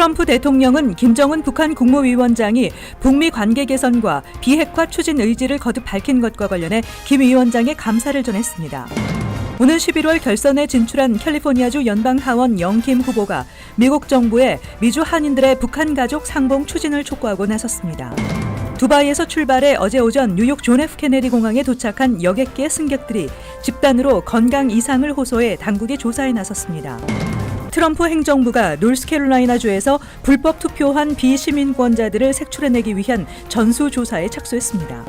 트럼프 대통령은 김정은 북한 국무위원장이 북미 관계 개선과 비핵화 추진 의지를 거듭 밝힌 것과 관련해 김 위원장에 감사를 전했습니다. 오는 11월 결선에 진출한 캘리포니아주 연방하원 영김 후보가 미국 정부에 미주 한인들의 북한 가족 상봉 추진을 촉구하고 나섰습니다. 두바이에서 출발해 어제 오전 뉴욕 존 F 케네디 공항에 도착한 여객 개 승객들이 집단으로 건강 이상을 호소해 당국의 조사에 나섰습니다. 트럼프 행정부가 노스캐롤라이나주에서 불법 투표한 비시민권자들을 색출해내기 위한 전수조사에 착수했습니다.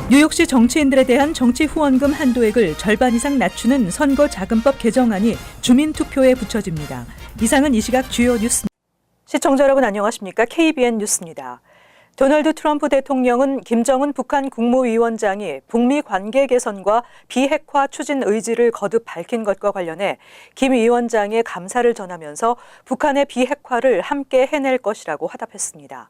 뉴욕시 정치인들에 대한 정치 후원금 한도액을 절반 이상 낮추는 선거자금법 개정안이 주민투표에 붙여집니다. 이상은 이 시각 주요 뉴스입니다. 시청자 여러분 안녕하십니까? KBN 뉴스입니다. 도널드 트럼프 대통령은 김정은 북한 국무위원장이 북미 관계 개선과 비핵화 추진 의지를 거듭 밝힌 것과 관련해 김 위원장에 감사를 전하면서 북한의 비핵화를 함께 해낼 것이라고 화답했습니다.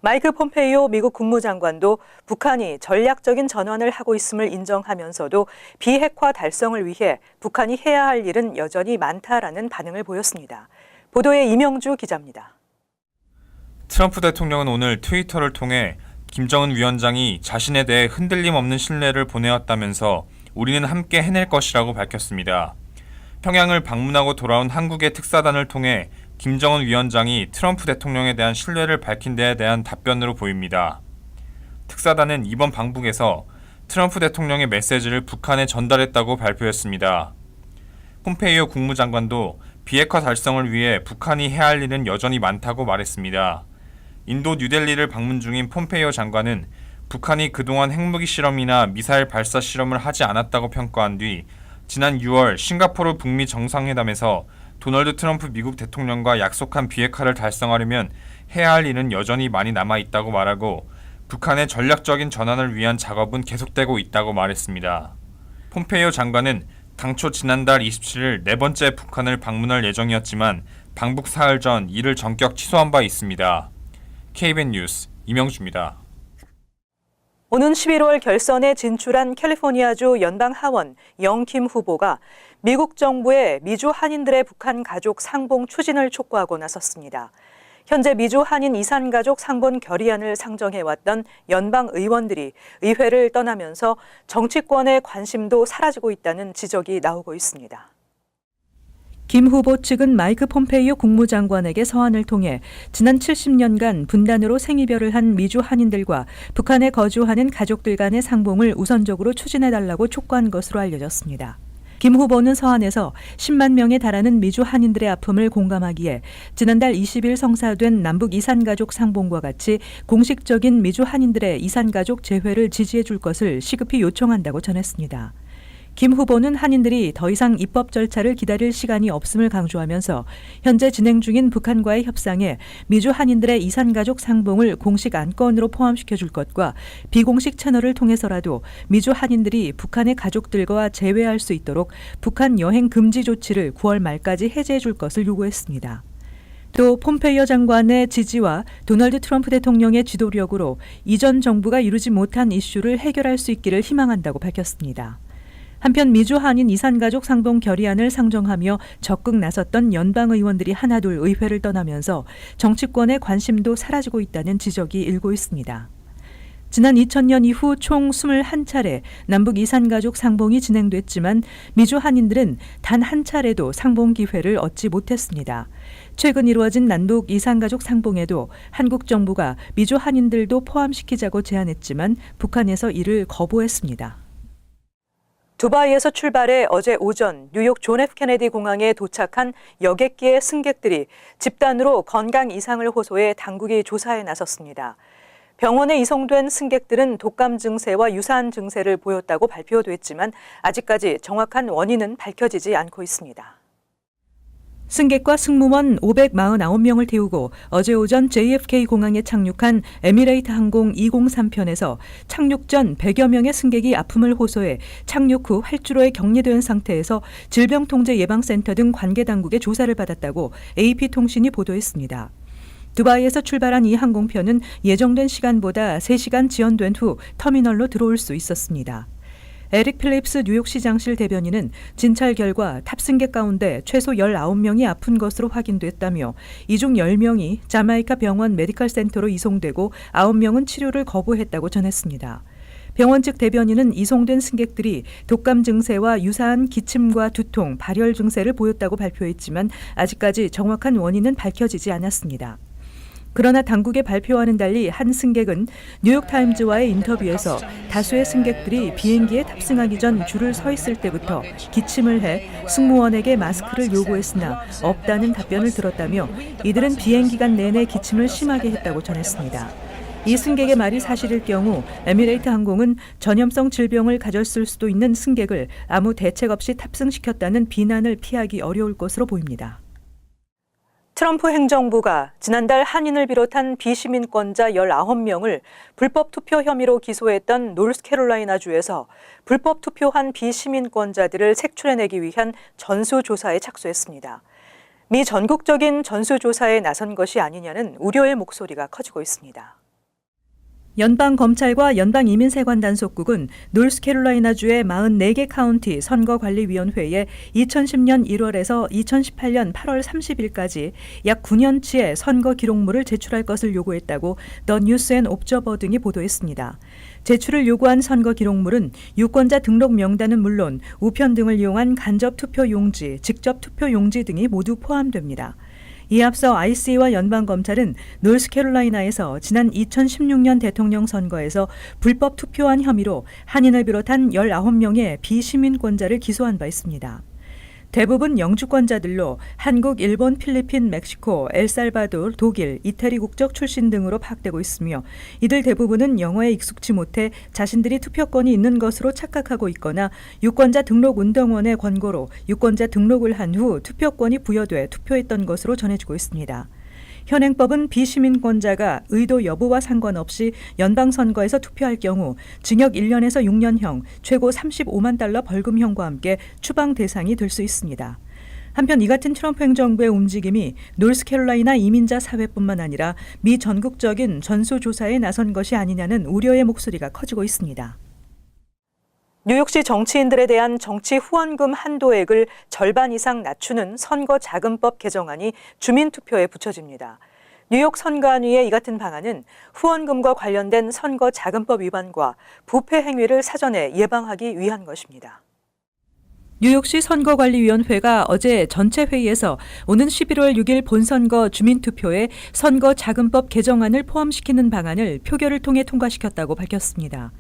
마이크 폼페이오 미국 국무장관도 북한이 전략적인 전환을 하고 있음을 인정하면서도 비핵화 달성을 위해 북한이 해야 할 일은 여전히 많다라는 반응을 보였습니다. 보도에 이명주 기자입니다. 트럼프 대통령은 오늘 트위터를 통해 김정은 위원장이 자신에 대해 흔들림 없는 신뢰를 보내었다면서 우리는 함께 해낼 것이라고 밝혔습니다. 평양을 방문하고 돌아온 한국의 특사단을 통해 김정은 위원장이 트럼프 대통령에 대한 신뢰를 밝힌 데에 대한 답변으로 보입니다. 특사단은 이번 방북에서 트럼프 대통령의 메시지를 북한에 전달했다고 발표했습니다. 폼페이오 국무장관도 비핵화 달성을 위해 북한이 해야 할 일은 여전히 많다고 말했습니다. 인도 뉴델리를 방문 중인 폼페이오 장관은 북한이 그동안 핵무기 실험이나 미사일 발사 실험을 하지 않았다고 평가한 뒤 지난 6월 싱가포르 북미 정상회담에서 도널드 트럼프 미국 대통령과 약속한 비핵화를 달성하려면 해야 할 일은 여전히 많이 남아있다고 말하고 북한의 전략적인 전환을 위한 작업은 계속되고 있다고 말했습니다. 폼페이오 장관은 당초 지난달 27일 네 번째 북한을 방문할 예정이었지만 방북 사흘 전 이를 전격 취소한 바 있습니다. KBN 뉴스 이명주입니다. 오는 11월 결선에 진출한 캘리포니아주 연방하원 영킴 후보가 미국 정부의 미주 한인들의 북한 가족 상봉 추진을 촉구하고 나섰습니다. 현재 미주 한인 이산가족 상봉 결의안을 상정해왔던 연방 의원들이 의회를 떠나면서 정치권의 관심도 사라지고 있다는 지적이 나오고 있습니다. 김 후보 측은 마이크 폼페이오 국무장관에게 서한을 통해 지난 70년간 분단으로 생이별을 한 미주 한인들과 북한에 거주하는 가족들 간의 상봉을 우선적으로 추진해달라고 촉구한 것으로 알려졌습니다. 김 후보는 서한에서 10만 명에 달하는 미주 한인들의 아픔을 공감하기에 지난달 20일 성사된 남북 이산가족 상봉과 같이 공식적인 미주 한인들의 이산가족 재회를 지지해 줄 것을 시급히 요청한다고 전했습니다. 김 후보는 한인들이 더 이상 입법 절차를 기다릴 시간이 없음을 강조하면서 현재 진행 중인 북한과의 협상에 미주 한인들의 이산가족 상봉을 공식 안건으로 포함시켜 줄 것과 비공식 채널을 통해서라도 미주 한인들이 북한의 가족들과 재회할 수 있도록 북한 여행 금지 조치를 9월 말까지 해제해 줄 것을 요구했습니다. 또 폼페이오 장관의 지지와 도널드 트럼프 대통령의 지도력으로 이전 정부가 이루지 못한 이슈를 해결할 수 있기를 희망한다고 밝혔습니다. 한편 미주 한인 이산가족 상봉 결의안을 상정하며 적극 나섰던 연방 의원들이 하나둘 의회를 떠나면서 정치권의 관심도 사라지고 있다는 지적이 일고 있습니다. 지난 2000년 이후 총 21차례 남북 이산가족 상봉이 진행됐지만 미주 한인들은 단 한 차례도 상봉 기회를 얻지 못했습니다. 최근 이루어진 남북 이산가족 상봉에도 한국 정부가 미주 한인들도 포함시키자고 제안했지만 북한에서 이를 거부했습니다. 두바이에서 출발해 어제 오전 뉴욕 존 F 케네디 공항에 도착한 여객기의 승객들이 집단으로 건강 이상을 호소해 당국이 조사에 나섰습니다. 병원에 이송된 승객들은 독감 증세와 유사한 증세를 보였다고 발표됐지만 아직까지 정확한 원인은 밝혀지지 않고 있습니다. 승객과 승무원 549명을 태우고 어제 오전 JFK 공항에 착륙한 에미레이트 항공 203편에서 착륙 전 100여 명의 승객이 아픔을 호소해 착륙 후 활주로에 격리된 상태에서 질병통제예방센터 등 관계 당국의 조사를 받았다고 AP통신이 보도했습니다. 두바이에서 출발한 이 항공편은 예정된 시간보다 3시간 지연된 후 터미널로 들어올 수 있었습니다. 에릭 필립스 뉴욕시장실 대변인은 진찰 결과 탑승객 가운데 최소 19명이 아픈 것으로 확인됐다며 이 중 10명이 자마이카 병원 메디컬 센터로 이송되고 9명은 치료를 거부했다고 전했습니다. 병원 측 대변인은 이송된 승객들이 독감 증세와 유사한 기침과 두통, 발열 증세를 보였다고 발표했지만 아직까지 정확한 원인은 밝혀지지 않았습니다. 그러나 당국의 발표와는 달리 한 승객은 뉴욕타임즈와의 인터뷰에서 다수의 승객들이 비행기에 탑승하기 전 줄을 서 있을 때부터 기침을 해 승무원에게 마스크를 요구했으나 없다는 답변을 들었다며 이들은 비행 기간 내내 기침을 심하게 했다고 전했습니다. 이 승객의 말이 사실일 경우 에미레이트 항공은 전염성 질병을 가졌을 수도 있는 승객을 아무 대책 없이 탑승시켰다는 비난을 피하기 어려울 것으로 보입니다. 트럼프 행정부가 지난달 한인을 비롯한 비시민권자 19명을 불법 투표 혐의로 기소했던 노스캐롤라이나주에서 불법 투표한 비시민권자들을 색출해내기 위한 전수조사에 착수했습니다. 미 전국적인 전수조사에 나선 것이 아니냐는 우려의 목소리가 커지고 있습니다. 연방검찰과 연방이민세관 단속국은 노스캐롤라이나주의 44개 카운티 선거관리위원회에 2010년 1월에서 2018년 8월 30일까지 약 9년치의 선거 기록물을 제출할 것을 요구했다고 더 뉴스 앤 옵저버 등이 보도했습니다. 제출을 요구한 선거 기록물은 유권자 등록 명단은 물론 우편 등을 이용한 간접 투표 용지, 직접 투표 용지 등이 모두 포함됩니다. 이에 앞서 IC와 연방검찰은 노스캐롤라이나에서 지난 2016년 대통령 선거에서 불법 투표한 혐의로 한인을 비롯한 19명의 비시민권자를 기소한 바 있습니다. 대부분 영주권자들로 한국, 일본, 필리핀, 멕시코, 엘살바도르, 독일, 이태리 국적 출신 등으로 파악되고 있으며 이들 대부분은 영어에 익숙치 못해 자신들이 투표권이 있는 것으로 착각하고 있거나 유권자 등록 운동원의 권고로 유권자 등록을 한 후 투표권이 부여돼 투표했던 것으로 전해지고 있습니다. 현행법은 비시민권자가 의도 여부와 상관없이 연방선거에서 투표할 경우 징역 1년에서 6년형, 최고 35만 달러 벌금형과 함께 추방 대상이 될 수 있습니다. 한편 이 같은 트럼프 행정부의 움직임이 노스캐롤라이나 이민자 사회뿐만 아니라 미 전국적인 전수조사에 나선 것이 아니냐는 우려의 목소리가 커지고 있습니다. 뉴욕시 정치인들에 대한 정치 후원금 한도액을 절반 이상 낮추는 선거자금법 개정안이 주민투표에 붙여집니다. 뉴욕 선관위의 이 같은 방안은 후원금과 관련된 선거자금법 위반과 부패 행위를 사전에 예방하기 위한 것입니다. 뉴욕시 선거관리위원회가 어제 전체 회의에서 오는 11월 6일 본선거 주민투표에 선거자금법 개정안을 포함시키는 방안을 표결을 통해 통과시켰다고 밝혔습니다.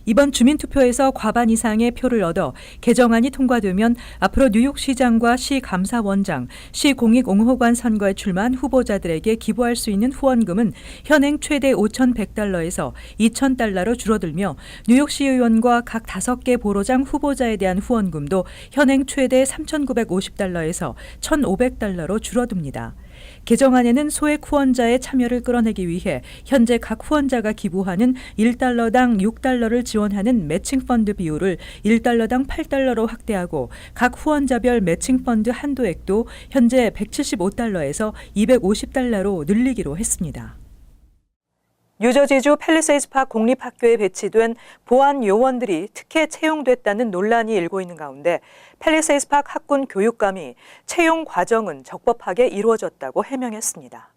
이번 주민투표에서 과반 이상의 표를 얻어 개정안이 통과되면 앞으로 뉴욕시장과 시감사원장, 시공익옹호관 선거에 출마한 후보자들에게 기부할 수 있는 후원금은 현행 최대 5,100달러에서 2,000달러로 줄어들며 뉴욕시의원과 각 5개 보로장 후보자에 대한 후원금도 현행 최대 3,950달러에서 1,500달러로 줄어듭니다. 개정안에는 소액 후원자의 참여를 끌어내기 위해 현재 각 후원자가 기부하는 1달러당 6달러를 지원하는 매칭 펀드 비율을 1달러당 8달러로 확대하고 각 후원자별 매칭 펀드 한도액도 현재 175달러에서 250달러로 늘리기로 했습니다. 뉴저지주 팰리세이드파크 공립학교에 배치된 보안 요원들이 특혜 채용됐다는 논란이 일고 있는 가운데 팰리세이드파크 학군 교육감이 채용 과정은 적법하게 이루어졌다고 해명했습니다.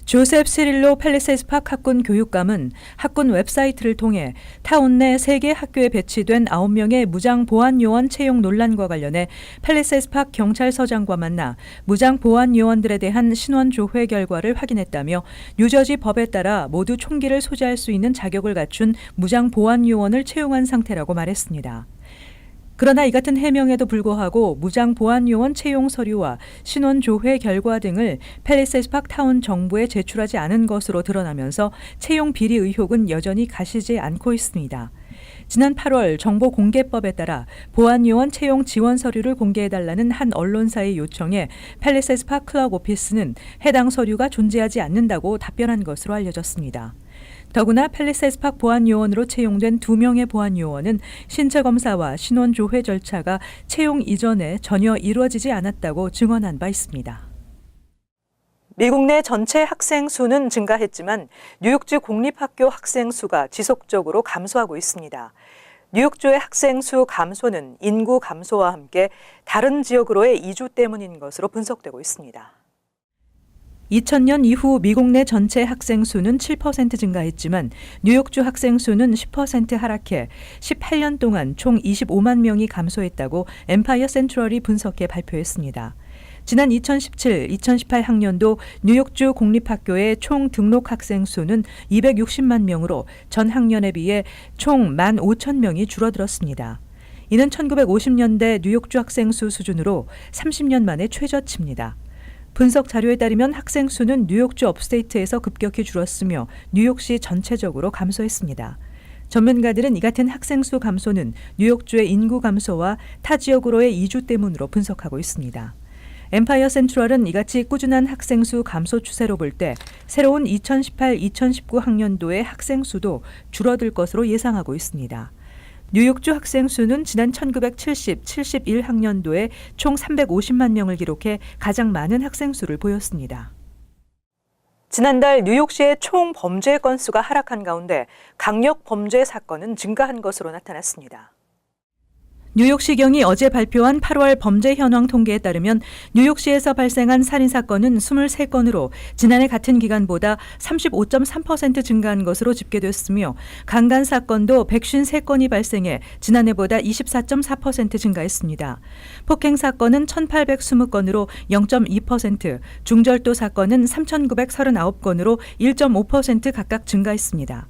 조셉 시릴로 팰리세이드파크 학군 교육감은 학군 웹사이트를 통해 타운 내 3개 학교에 배치된 9명의 무장 보안 요원 채용 논란과 관련해 팰리세이드파크 경찰서장과 만나 무장 보안 요원들에 대한 신원 조회 결과를 확인했다며 뉴저지 법에 따라 모두 총기를 소지할 수 있는 자격을 갖춘 무장 보안 요원을 채용한 상태라고 말했습니다. 그러나 이 같은 해명에도 불구하고 무장 보안 요원 채용 서류와 신원 조회 결과 등을 팰리세이드파크 타운 정부에 제출하지 않은 것으로 드러나면서 채용 비리 의혹은 여전히 가시지 않고 있습니다. 지난 8월 정보공개법에 따라 보안 요원 채용 지원 서류를 공개해달라는 한 언론사의 요청에 팰리세이드파크 클럭 오피스는 해당 서류가 존재하지 않는다고 답변한 것으로 알려졌습니다. 더구나 팰리세이드파크 보안요원으로 채용된 2명의 보안요원은 신체검사와 신원조회 절차가 채용 이전에 전혀 이루어지지 않았다고 증언한 바 있습니다. 미국 내 전체 학생 수는 증가했지만 뉴욕주 공립학교 학생 수가 지속적으로 감소하고 있습니다. 뉴욕주의 학생 수 감소는 인구 감소와 함께 다른 지역으로의 이주 때문인 것으로 분석되고 있습니다. 2000년 이후 미국 내 전체 학생 수는 7% 증가했지만 뉴욕주 학생 수는 10% 하락해 18년 동안 총 25만 명이 감소했다고 엠파이어 센트럴이 분석해 발표했습니다. 지난 2017-2018 학년도 뉴욕주 공립학교의 총 등록 학생 수는 260만 명으로 전 학년에 비해 총 15,000명이 줄어들었습니다. 이는 1950년대 뉴욕주 학생 수 수준으로 30년 만에 최저치입니다. 분석 자료에 따르면 학생 수는 뉴욕주 업스테이트에서 급격히 줄었으며 뉴욕시 전체적으로 감소했습니다. 전문가들은 이 같은 학생 수 감소는 뉴욕주의 인구 감소와 타 지역으로의 이주 때문으로 분석하고 있습니다. 엠파이어 센트럴은 이같이 꾸준한 학생 수 감소 추세로 볼 때 새로운 2018-2019 학년도의 학생 수도 줄어들 것으로 예상하고 있습니다. 뉴욕주 학생 수는 지난 1970-71 학년도에 총 350만 명을 기록해 가장 많은 학생 수를 보였습니다. 지난달 뉴욕시의 총 범죄 건수가 하락한 가운데 강력 범죄 사건은 증가한 것으로 나타났습니다. 뉴욕시경이 어제 발표한 8월 범죄 현황 통계에 따르면 뉴욕시에서 발생한 살인사건은 23건으로 지난해 같은 기간보다 35.3% 증가한 것으로 집계됐으며 강간사건도 153건이 발생해 지난해보다 24.4% 증가했습니다. 폭행사건은 1,820건으로 0.2%, 중절도 사건은 3,939건으로 1.5% 각각 증가했습니다.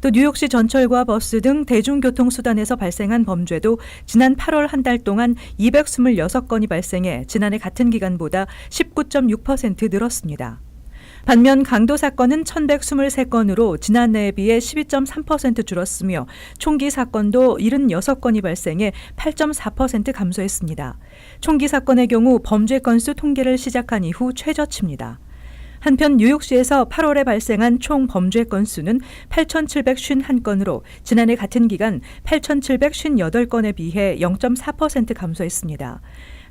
또 뉴욕시 전철과 버스 등 대중교통수단에서 발생한 범죄도 지난 8월 한 달 동안 226건이 발생해 지난해 같은 기간보다 19.6% 늘었습니다. 반면 강도 사건은 1,123건으로 지난해에 비해 12.3% 줄었으며 총기 사건도 76건이 발생해 8.4% 감소했습니다. 총기 사건의 경우 범죄 건수 통계를 시작한 이후 최저치입니다. 한편 뉴욕시에서 8월에 발생한 총 범죄 건수는 8,751건으로 지난해 같은 기간 8,758건에 비해 0.4% 감소했습니다.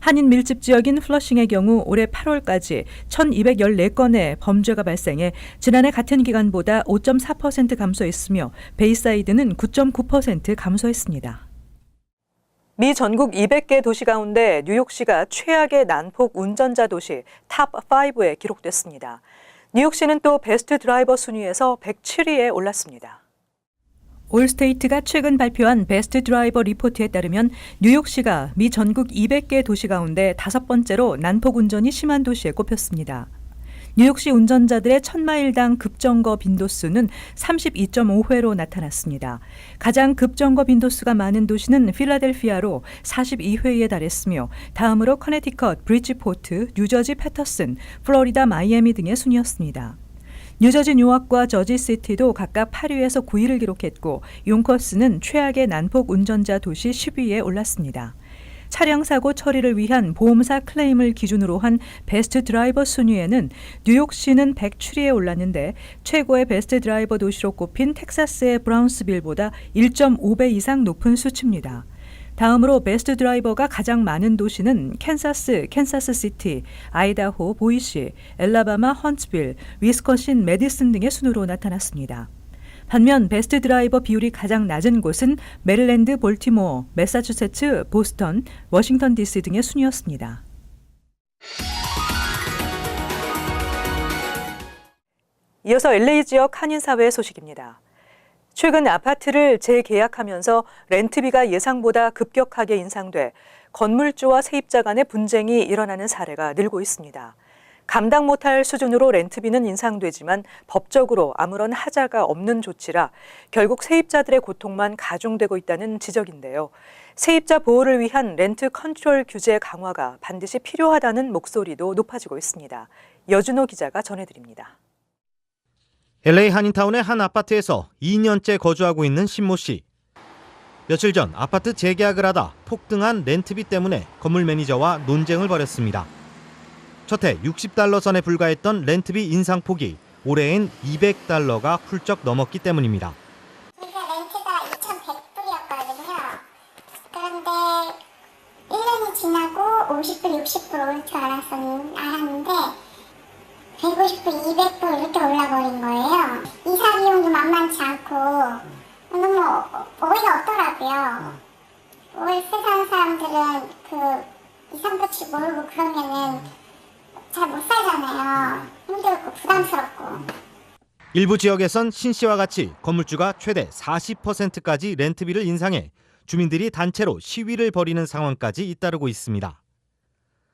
한인 밀집 지역인 플러싱의 경우 올해 8월까지 1,214건의 범죄가 발생해 지난해 같은 기간보다 5.4% 감소했으며 베이사이드는 9.9% 감소했습니다. 미 전국 200개 도시 가운데 뉴욕시가 최악의 난폭 운전자 도시 탑 5에 기록됐습니다. 뉴욕시는 또 베스트 드라이버 순위에서 107위에 올랐습니다. 올스테이트가 최근 발표한 베스트 드라이버 리포트에 따르면 뉴욕시가 미 전국 200개 도시 가운데 5번째로 난폭 운전이 심한 도시에 꼽혔습니다. 뉴욕시 운전자들의 1000마일당 급정거 빈도수는 32.5회로 나타났습니다. 가장 급정거 빈도수가 많은 도시는 필라델피아로 42회에 달했으며 다음으로 커네티컷, 브리지포트, 뉴저지 패터슨, 플로리다 마이애미 등의 순이었습니다. 뉴저지 뉴아크와 저지시티도 각각 8위에서 9위를 기록했고 용커스는 최악의 난폭 운전자 도시 10위에 올랐습니다. 차량 사고 처리를 위한 보험사 클레임을 기준으로 한 베스트 드라이버 순위에는 뉴욕시는 107위에 올랐는데 최고의 베스트 드라이버 도시로 꼽힌 텍사스의 브라운스빌보다 1.5배 이상 높은 수치입니다. 다음으로 베스트 드라이버가 가장 많은 도시는 캔사스시티, 아이다호, 보이시, 엘라바마, 헌츠빌, 위스콘신, 메디슨 등의 순으로 나타났습니다. 반면 베스트 드라이버 비율이 가장 낮은 곳은 메릴랜드, 볼티모어, 매사추세츠, 보스턴, 워싱턴 DC 등의 순이었습니다. 이어서 LA 지역 한인사회 소식입니다. 최근 아파트를 재계약하면서 렌트비가 예상보다 급격하게 인상돼 건물주와 세입자 간의 분쟁이 일어나는 사례가 늘고 있습니다. 감당 못할 수준으로 렌트비는 인상되지만 법적으로 아무런 하자가 없는 조치라 결국 세입자들의 고통만 가중되고 있다는 지적인데요. 세입자 보호를 위한 렌트 컨트롤 규제 강화가 반드시 필요하다는 목소리도 높아지고 있습니다. 여준호 기자가 전해드립니다. LA 한인타운의 한 아파트에서 2년째 거주하고 있는 신모 씨. 며칠 전 아파트 재계약을 하다 폭등한 렌트비 때문에 건물 매니저와 논쟁을 벌였습니다. 첫해 $60 선에 불과했던 렌트비 인상폭이 올해엔 $200가 훌쩍 넘었기 때문입니다. 렌트가 2,100불이었거든요. 그런데 1년이 지나고 50불, 60불 올 줄 알았는데 150불, 200불 이렇게 올라버린 거예요. 이사 비용도 만만치 않고 너무 어이가 없더라고요. 하더라고요. 월세 사는 사람들은 그 2, 3부치 모으고 그러면은 잘 못 살잖아요. 힘들고 부담스럽고. 일부 지역에선 신 씨와 같이 건물주가 최대 40%까지 렌트비를 인상해 주민들이 단체로 시위를 벌이는 상황까지 잇따르고 있습니다.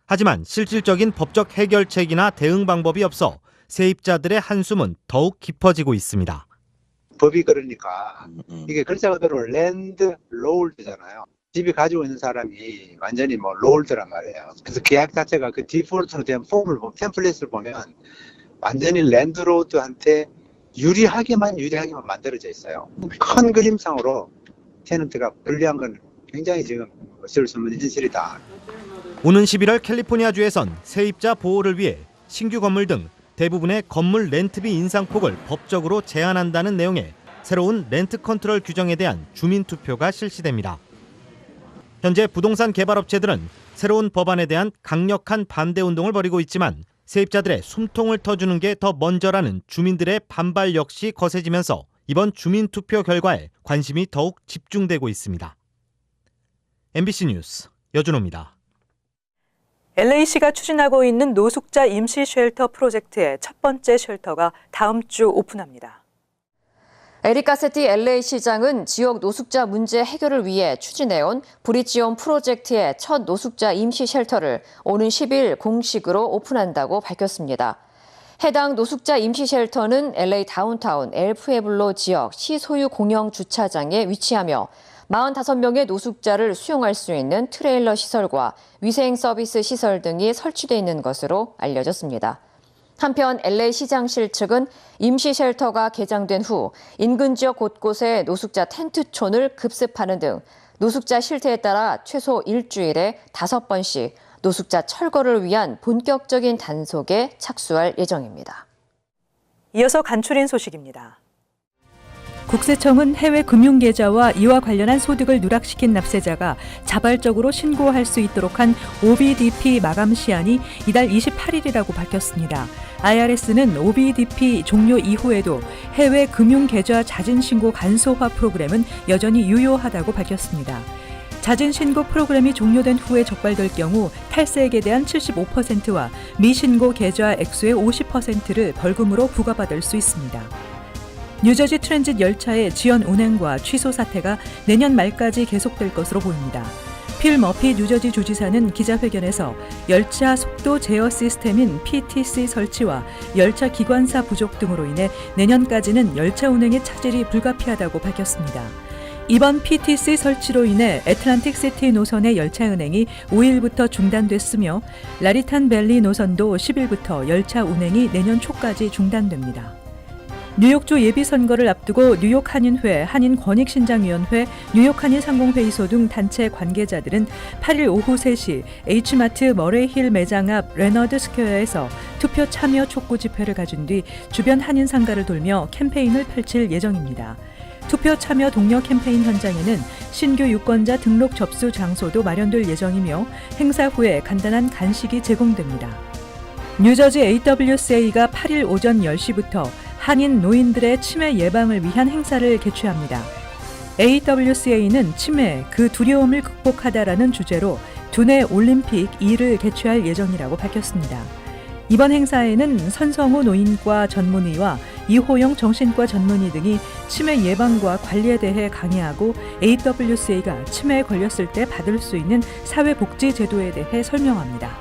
하지만 실질적인 법적 해결책이나 대응 방법이 없어 세입자들의 한숨은 더욱 깊어지고 있습니다. 법이 그러니까 이게 글자 그대로 랜드 롤드잖아요. 집이 가지고 있는 사람이 완전히 뭐 롤드란 말이에요. 그래서 계약 자체가 그 디폴트로 된 폼을 템플릿을 보면 완전히 랜드로드한테 유리하게만 만들어져 있어요. 큰 그림상으로 테넌트가 불리한 건 굉장히 지금 어쩔 수 없는 현실이다. 오는 11월 캘리포니아주에선 세입자 보호를 위해 신규 건물 등 대부분의 건물 렌트비 인상폭을 법적으로 제한한다는 내용의 새로운 렌트 컨트롤 규정에 대한 주민 투표가 실시됩니다. 현재 부동산 개발업체들은 새로운 법안에 대한 강력한 반대 운동을 벌이고 있지만 세입자들의 숨통을 터주는 게 더 먼저라는 주민들의 반발 역시 거세지면서 이번 주민 투표 결과에 관심이 더욱 집중되고 있습니다. MBC 뉴스 여준호입니다. LA시가 추진하고 있는 노숙자 임시 쉘터 프로젝트의 첫 번째 쉘터가 다음 주 오픈합니다. 에릭 가세티 LA시장은 지역 노숙자 문제 해결을 위해 추진해온 브릿지홈 프로젝트의 첫 노숙자 임시 쉘터를 오는 10일 공식으로 오픈한다고 밝혔습니다. 해당 노숙자 임시 쉘터는 LA 다운타운 엘푸에블로 지역 시소유 공영 주차장에 위치하며 45명의 노숙자를 수용할 수 있는 트레일러 시설과 위생 서비스 시설 등이 설치되어 있는 것으로 알려졌습니다. 한편 LA시장실 측은 임시 쉘터가 개장된 후 인근 지역 곳곳에 노숙자 텐트촌을 급습하는 등 노숙자 실태에 따라 최소 일주일에 5번씩 노숙자 철거를 위한 본격적인 단속에 착수할 예정입니다. 이어서 간추린 소식입니다. 국세청은 해외 금융계좌와 이와 관련한 소득을 누락시킨 납세자가 자발적으로 신고할 수 있도록 한 OBDP 마감 시한이 이달 28일이라고 밝혔습니다. IRS는 OBDP 종료 이후에도 해외 금융계좌 자진신고 간소화 프로그램은 여전히 유효하다고 밝혔습니다. 자진신고 프로그램이 종료된 후에 적발될 경우 탈세액에 대한 75%와 미신고 계좌 액수의 50%를 벌금으로 부과받을 수 있습니다. 뉴저지 트랜짓 열차의 지연 운행과 취소 사태가 내년 말까지 계속될 것으로 보입니다. 필 머피 뉴저지 주지사는 기자회견에서 열차 속도 제어 시스템인 PTC 설치와 열차 기관사 부족 등으로 인해 내년까지는 열차 운행의 차질이 불가피하다고 밝혔습니다. 이번 PTC 설치로 인해 애틀랜틱 시티 노선의 열차 운행이 5일부터 중단됐으며 라리탄 밸리 노선도 10일부터 열차 운행이 내년 초까지 중단됩니다. 뉴욕주 예비선거를 앞두고 뉴욕 한인회, 한인권익신장위원회, 뉴욕 한인상공회의소 등 단체 관계자들은 8일 오후 3시 H마트 머레이힐 매장 앞 레너드 스퀘어에서 투표 참여 촉구 집회를 가진 뒤 주변 한인상가를 돌며 캠페인을 펼칠 예정입니다. 투표 참여 독려 캠페인 현장에는 신규 유권자 등록 접수 장소도 마련될 예정이며 행사 후에 간단한 간식이 제공됩니다. 뉴저지 AWCA가 8일 오전 10시부터 한인 노인들의 치매 예방을 위한 행사를 개최합니다. AWCA는 치매, 그 두려움을 극복하다라는 주제로 두뇌 올림픽 2를 개최할 예정이라고 밝혔습니다. 이번 행사에는 선성우 노인과 전문의와 이호영 정신과 전문의 등이 치매 예방과 관리에 대해 강의하고 AWCA가 치매에 걸렸을 때 받을 수 있는 사회복지 제도에 대해 설명합니다.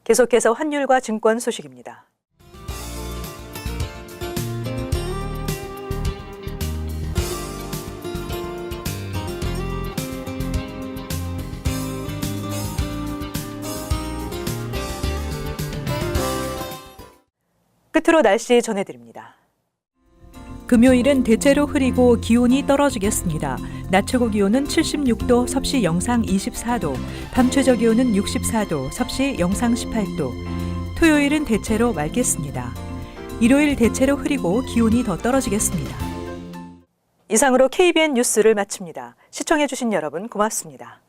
계속해서 환율과 증권 소식입니다. 끝으로 날씨 전해드립니다. 금요일은 대체로 흐리고 기온이 떨어지겠습니다. 낮 최고 기온은 76도, 섭씨 영상 24도, 밤 최저 기온은 64도, 섭씨 영상 18도. 토요일은 대체로 맑겠습니다. 일요일 대체로 흐리고 기온이 더 떨어지겠습니다. 이상으로 KBN 뉴스를 마칩니다. 시청해주신 여러분 고맙습니다.